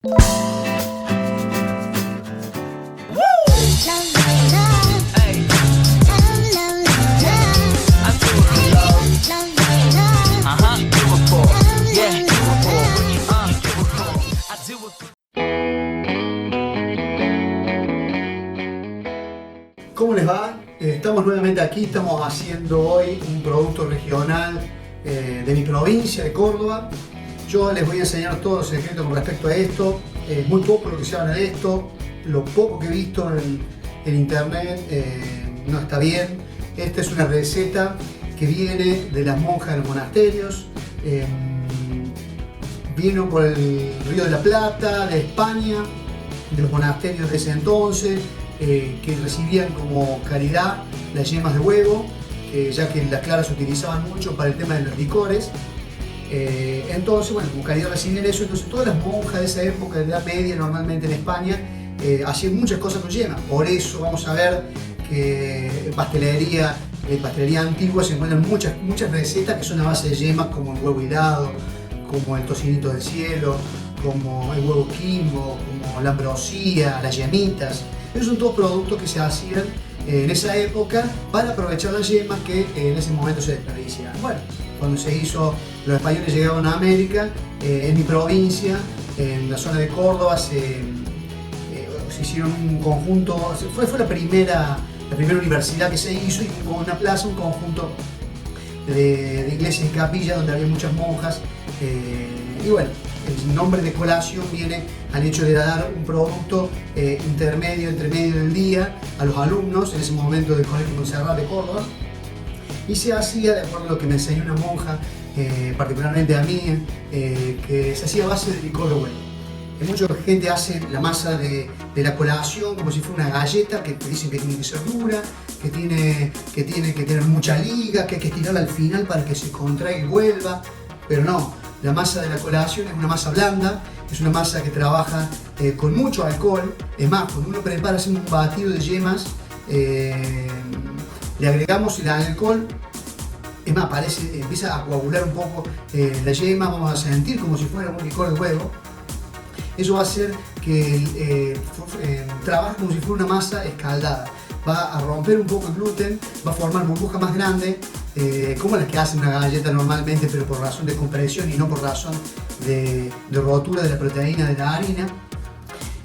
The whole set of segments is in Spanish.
¿Cómo les va? Estamos nuevamente aquí, estamos haciendo hoy un producto regional de mi provincia, de Córdoba. Yo les voy a enseñar todos los secretos con respecto a esto. Muy poco lo que se habla de esto, lo poco que he visto en internet no está bien. Esta es una receta que viene de las monjas de los monasterios. Vino por el Río de la Plata, de España, de los monasterios de ese entonces, que recibían como caridad las yemas de huevo, ya que las claras se utilizaban mucho para el tema de los licores. Entonces, bueno, como caridad recibían eso. Entonces todas las monjas de esa época, de edad media, normalmente en España, hacían muchas cosas con yemas. Por eso vamos a ver que en pastelería antigua se encuentran muchas recetas que son a base de yemas, como el huevo hilado, como el tocinito del cielo, como el huevo quimbo, como la ambrosía, las yemitas. Esos son todos productos que se hacían en esa época para aprovechar las yemas que en ese momento se desperdiciaban. Bueno, cuando los españoles llegaron a América, en mi provincia, en la zona de Córdoba, se hicieron un conjunto, fue la primera universidad que se hizo, y con una plaza, un conjunto de iglesias y capillas donde había muchas monjas. Y bueno, el nombre de colación viene al hecho de dar un producto intermedio, entre medio del día, a los alumnos en ese momento del Colegio Montserrat de Córdoba, y se hacía de acuerdo a lo que me enseñó una monja, particularmente a mí, que se hacía a base de licor de huevo. Mucha gente hace la masa de la colación como si fuera una galleta, que te dicen que tiene que ser dura, que tiene que tener mucha liga, que hay que estirarla al final para que se contraiga y vuelva, pero no. La masa de la colación es una masa blanda, es una masa que trabaja con mucho alcohol. Es más, cuando uno prepara un batido de yemas, le agregamos el alcohol. Es más, empieza a coagular un poco la yema, vamos a sentir como si fuera un licor de huevo. Eso va a hacer que trabaje como si fuera una masa escaldada. Va a romper un poco el gluten, va a formar burbujas más grandes, como las que hacen una galleta normalmente, pero por razón de compresión y no por razón de rotura de la proteína de la harina.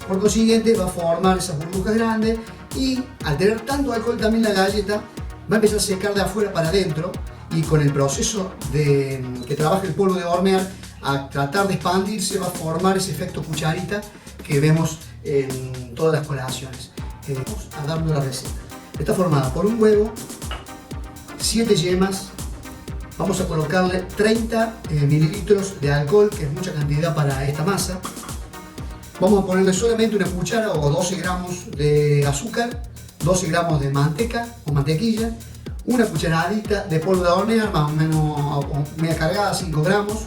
Por consiguiente, va a formar esas burbujas grandes, y al tener tanto alcohol también la galleta va a empezar a secar de afuera para adentro, y con el proceso que trabaja el polvo de hornear, a tratar de expandirse, va a formar ese efecto cucharita que vemos en todas las colaciones. Vamos a darle la receta. Está formada por un huevo, 7 yemas, vamos a colocarle 30 mililitros de alcohol, que es mucha cantidad para esta masa. Vamos a ponerle solamente una cuchara o 12 gramos de azúcar, 12 gramos de manteca o mantequilla, una cucharadita de polvo de hornear, más o menos media cargada, 5 gramos,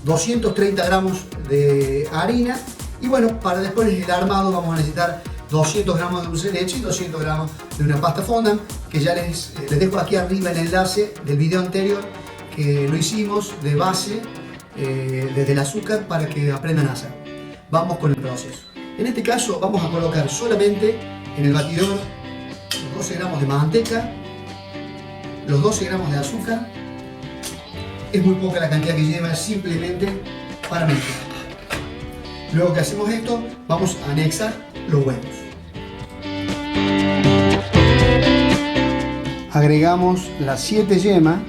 230 gramos de harina, y bueno, para después el armado vamos a necesitar 200 gramos de dulce de leche y 200 gramos de una pasta fondant, que ya les dejo aquí arriba el enlace del video anterior que lo hicimos de base desde el azúcar, para que aprendan a hacer. Vamos con el proceso. En este caso vamos a colocar solamente en el batidor los 12 gramos de manteca, los 12 gramos de azúcar. Es muy poca la cantidad que lleva, simplemente para mezclar. Luego que hacemos esto, vamos a anexar los huevos. Agregamos las 7 yemas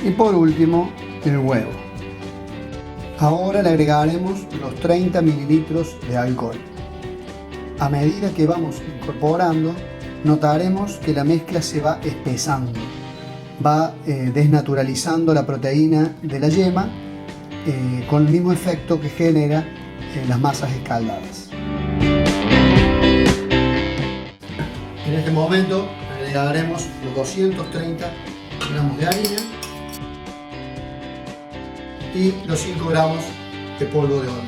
y por último el huevo. Ahora le agregaremos los 30 mililitros de alcohol. A medida que vamos incorporando, notaremos que la mezcla se va espesando. Va desnaturalizando la proteína de la yema, con el mismo efecto que genera las masas escaldadas. En este momento agregaremos los 230 gramos de harina y los 5 gramos de polvo de hornear.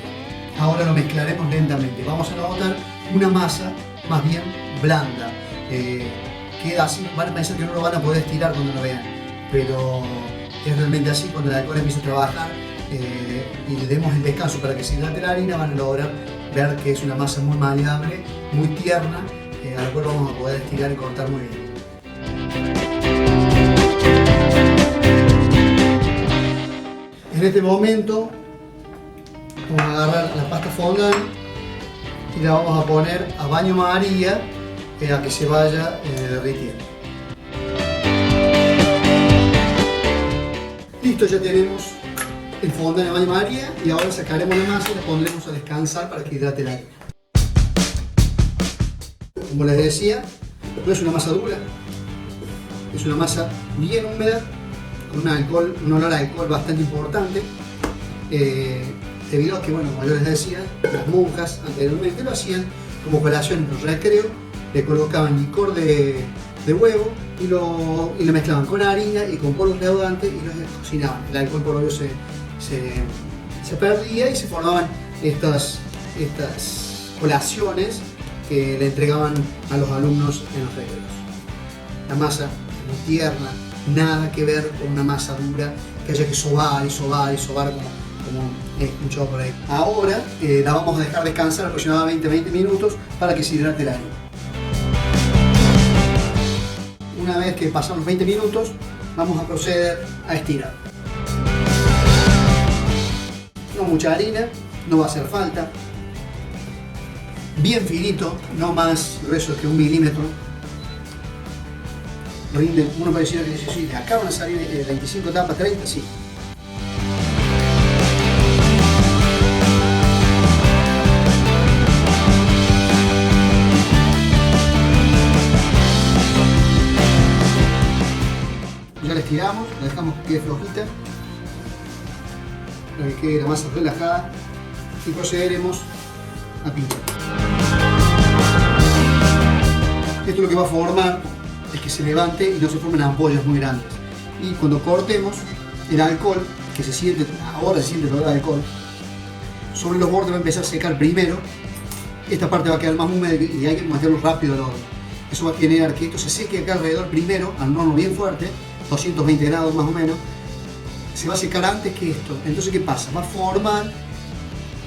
Ahora lo mezclaremos lentamente. Vamos a notar una masa más bien blanda. Queda así, van a pensar que no lo van a poder estirar cuando lo vean, pero es realmente así. Cuando el alcohol empieza a trabajar, y le demos el descanso para que se hidrate la harina, van a lograr ver que es una masa muy maleable, muy tierna, a la cual vamos a poder estirar y cortar muy bien. En este momento vamos a agarrar la pasta fondant y la vamos a poner a baño María a que se vaya derritiendo. Listo, ya tenemos el fondant en baño María y ahora sacaremos la masa y la pondremos a descansar para que hidrate la harina. Como les decía, no es una masa dura, es una masa bien húmeda, con un olor a alcohol bastante importante, debido a que, bueno, como yo les decía, las monjas anteriormente lo hacían como colación en los recreos, le colocaban licor de huevo y lo mezclaban con harina y con polvo leudante y lo cocinaban. El alcohol por obvio se perdía y se formaban estas colaciones que le entregaban a los alumnos en los recreos. La masa muy tierna, nada que ver con una masa dura que haya que sobar y sobar y sobar como he escuchado por ahí. Ahora la vamos a dejar descansar aproximadamente 20 minutos para que se hidrate la harina. Una vez que pasan los 20 minutos, vamos a proceder a estirar. No mucha harina, no va a hacer falta. Bien finito, no más grueso que 1 milímetro. Rinde, uno pareciera que dice, sí, acaban de salir 25 tapas, 30, sí. Ya la estiramos, la dejamos que quede flojita, para que quede la masa relajada y procederemos a pinchar. Esto lo que va a formar es que se levante y no se formen ampollas muy grandes. Y cuando cortemos, el alcohol, que se siente, ahora se siente todo el alcohol, sobre los bordes va a empezar a secar primero. Esta parte va a quedar más húmeda y hay que meterlo rápido al horno. Eso va a generar que esto se seque acá alrededor primero, al horno bien fuerte, 220 grados más o menos. Se va a secar antes que esto. Entonces, ¿qué pasa? Va a formar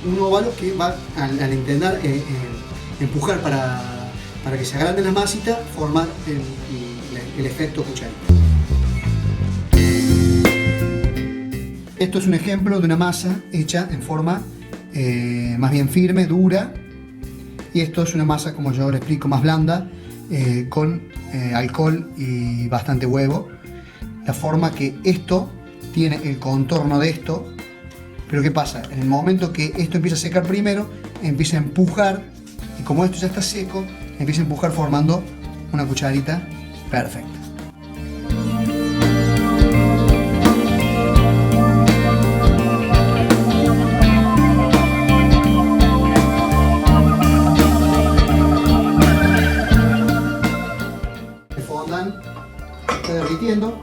un óvalo que va, al intentar empujar para que se agrande la masita, formar el efecto cucharita. Esto es un ejemplo de una masa hecha en forma más bien firme, dura, y esto es una masa, como yo le explico, más blanda, con alcohol y bastante huevo. La forma que esto tiene el contorno de esto, pero ¿qué pasa? En el momento que esto empieza a secar primero, empieza a empujar, y como esto ya está seco, empieza a empujar formando una cucharita perfecta. El fondant está derritiendo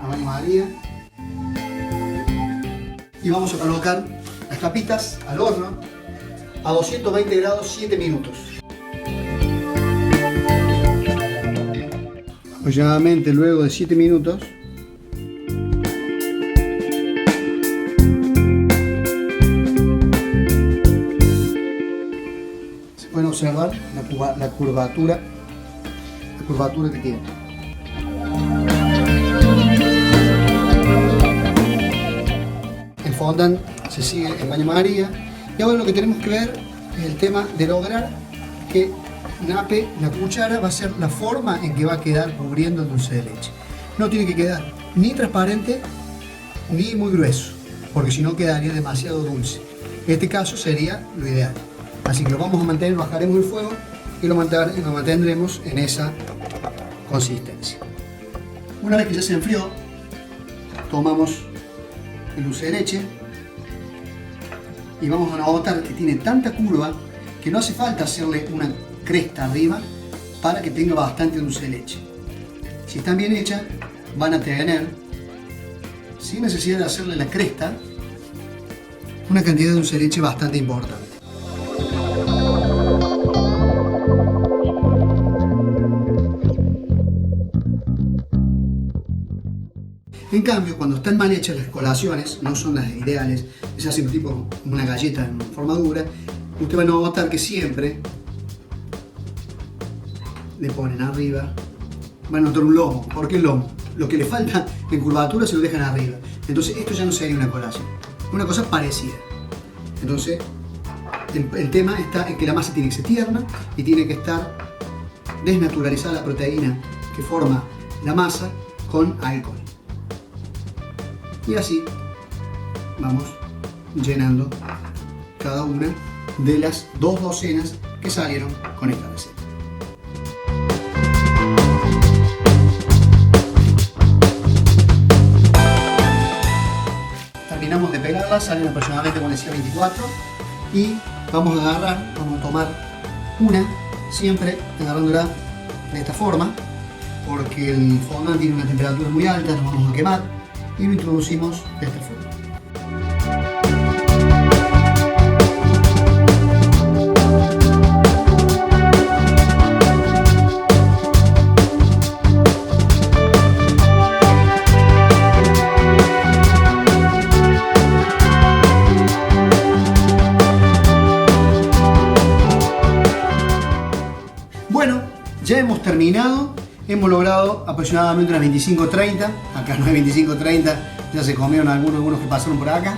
a baño María y vamos a colocar las capitas al horno a 220 grados 7 minutos. Aproximadamente luego de 7 minutos se pueden observar la curvatura que tiene. El fondant se sigue en baño María y ahora lo que tenemos que ver es el tema de lograr que nape la cuchara, va a ser la forma en que va a quedar cubriendo el dulce de leche. No tiene que quedar ni transparente ni muy grueso, porque si no quedaría demasiado dulce. En este caso sería lo ideal. Así que lo vamos a mantener, bajaremos el fuego y lo mantendremos en esa consistencia. Una vez que ya se enfrió, tomamos el dulce de leche y vamos a notar que tiene tanta curva que no hace falta hacerle una cresta arriba para que tenga bastante dulce de leche. Si están bien hechas, van a tener, sin necesidad de hacerle la cresta, una cantidad de dulce de leche bastante importante. En cambio, cuando están mal hechas las colaciones, no son las ideales, es así tipo una galleta en forma dura, usted va a notar que siempre le ponen arriba, van a notar un lomo. ¿Por qué el lomo? Lo que le falta en curvatura se lo dejan arriba. Entonces esto ya no sería una colación, una cosa parecida. Entonces el tema está en que la masa tiene que ser tierna y tiene que estar desnaturalizada la proteína que forma la masa con alcohol. Y así vamos llenando cada una de las 2 docenas que salieron con esta receta. Terminamos de pegarlas, salen aproximadamente, como decía, 24, y vamos a tomar una, siempre agarrándola de esta forma, porque el fondant tiene una temperatura muy alta, nos vamos a quemar, y lo introducimos de esta forma. Bueno, ya hemos terminado, hemos logrado aproximadamente unas 25-30, acá no hay 25-30, ya se comieron algunos que pasaron por acá.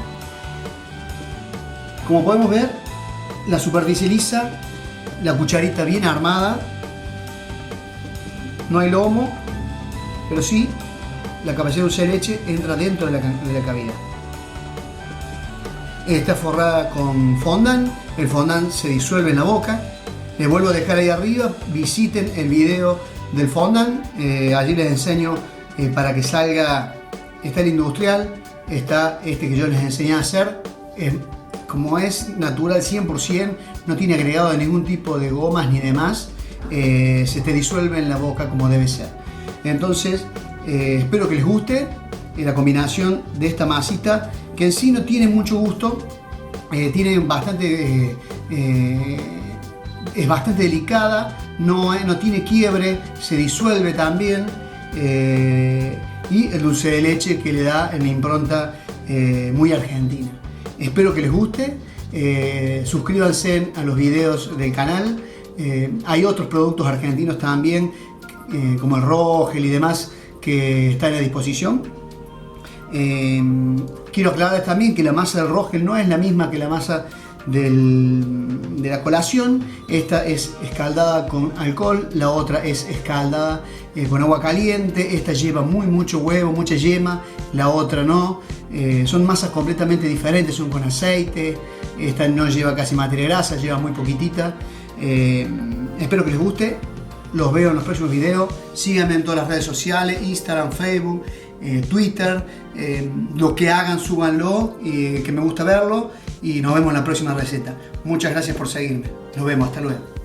Como podemos ver, la superficie lisa, la cucharita bien armada, no hay lomo, pero sí la capacidad de dulce de leche entra dentro de la cavidad. Está forrada con fondant, el fondant se disuelve en la boca. Les vuelvo a dejar ahí arriba, visiten el video del fondant, allí les enseño para que salga, está el industrial, está este que yo les enseñé a hacer, como es natural 100%, no tiene agregado de ningún tipo de gomas ni demás, se te disuelve en la boca como debe ser. Entonces, espero que les guste la combinación de esta masita, que en sí no tiene mucho gusto, tiene bastante... es bastante delicada, no tiene quiebre, se disuelve también, y el dulce de leche que le da una impronta muy argentina. Espero que les guste, suscríbanse a los videos del canal, hay otros productos argentinos también, como el Rogel y demás, que están a disposición. Quiero aclarar también que la masa del Rogel no es la misma que la masa de la colación. Esta es escaldada con alcohol, la otra es escaldada con agua caliente. Esta lleva mucho huevo, mucha yema, la otra no. Son masas completamente diferentes, son con aceite. Esta no lleva casi materia grasa, lleva muy poquitita. Espero que les guste, los veo en los próximos videos. Síganme en todas las redes sociales, Instagram, Facebook, Twitter. Lo que hagan, súbanlo, que me gusta verlo. Y nos vemos en la próxima receta. Muchas gracias por seguirme. Nos vemos, hasta luego.